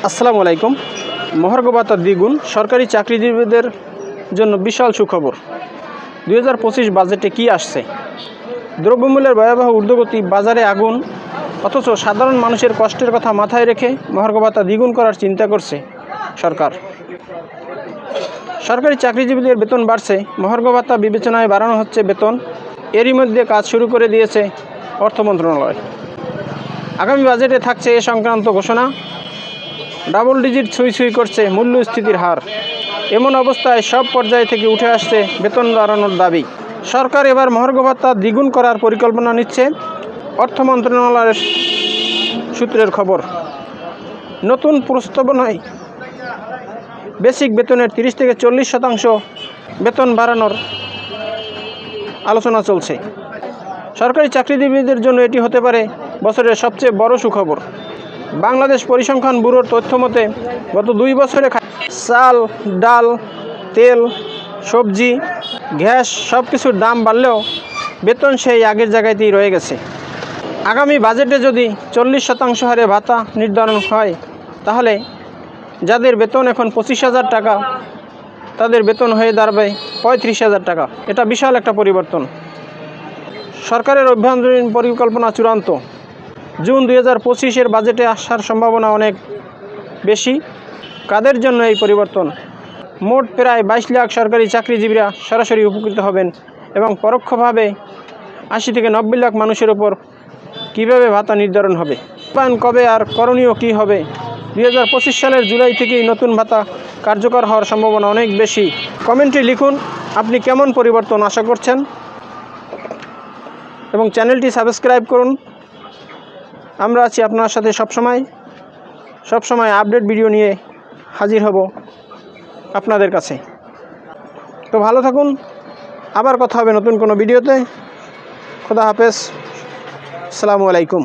আসসালামু আলাইকুম। মহার্ঘ ভাতা দ্বিগুণ, সরকারি চাকরিজীবীদের জন্য বিশাল সুখবর। 2025 বাজেটে কি আসছে? দ্রব্যমূল্যের ভয়াবহ ঊর্ধ্বগতি, বাজারে আগুন, অথচ সাধারণ মানুষের কষ্টের কথা মাথায় রেখে মহার্ঘ ভাতা দ্বিগুণ করার চিন্তা করছে সরকার। সরকারি চাকরিজীবীদের বেতন বাড়ছে, মহার্ঘ ভাতা বিবেচনায় বাড়ানো হচ্ছে বেতন। এরই মধ্যে কাজ শুরু করে দিয়েছে অর্থ মন্ত্রণালয়। আগামী বাজেটে থাকছে এ সংক্রান্ত ঘোষণা। ডাবল ডিজিট ছুঁই করছে মূল্যস্ফীতির হার। এমন অবস্থায় সব পর্যায় থেকে উঠে আসছে বেতন বাড়ানোর দাবি। সরকার এবার মহার্ঘ ভাতা দ্বিগুণ করার পরিকল্পনা নিচ্ছে, অর্থ মন্ত্রণালয়ের সূত্রের খবর। নতুন প্রস্তাবনায় বেসিক বেতনের 30 থেকে 40% বেতন বাড়ানোর আলোচনা চলছে। সরকারি চাকরিজীবীদের জন্য এটি হতে পারে বছরের সবচেয়ে বড় সুখবর। বাংলাদেশ পরিসংখ্যান ব্যুরোর তথ্য মতে গত 2 বছরে চাল, ডাল, তেল, সবজি, গ্যাস সব কিছুর দাম বাড়লেও বেতন সেই আগের জায়গাতেই রয়ে গেছে। আগামী বাজেটে যদি 40% হারে ভাতা নির্ধারণ হয়, তাহলে যাদের বেতন এখন 25,000 টাকা, তাদের বেতন হয়ে দাঁড়াবে 35,000 টাকা। এটা বিশাল একটা পরিবর্তন। সরকারের অভ্যন্তরীণ পরিকল্পনা চূড়ান্ত। জুন 2025-এর বাজেটে আসার সম্ভাবনা অনেক বেশি। কাদের জন্য এই পরিবর্তন? মোট প্রায় 22 লাখ সরকারি চাকরিজীবীরা সরাসরি উপকৃত হবেন এবং পরোক্ষভাবে 80 থেকে 90 লাখ মানুষের উপর কীভাবে ভাতা নির্ধারণ হবে, রূপায়ণ কবে আর করণীয় কী হবে? 2025 সালের জুলাই থেকেই নতুন ভাতা কার্যকর হওয়ার সম্ভাবনা অনেক বেশি। কমেন্টে লিখুন আপনি কেমন পরিবর্তন আশা করছেন এবং চ্যানেলটি সাবস্ক্রাইব করুন। আমরা আছি আপনার সাথে সবসময় আপডেট ভিডিও নিয়ে হাজির হব আপনাদের কাছে। তো ভালো থাকুন, আবার কথা হবে নতুন কোনো ভিডিওতে। খোদা হাফেজ, আসসালামু আলাইকুম।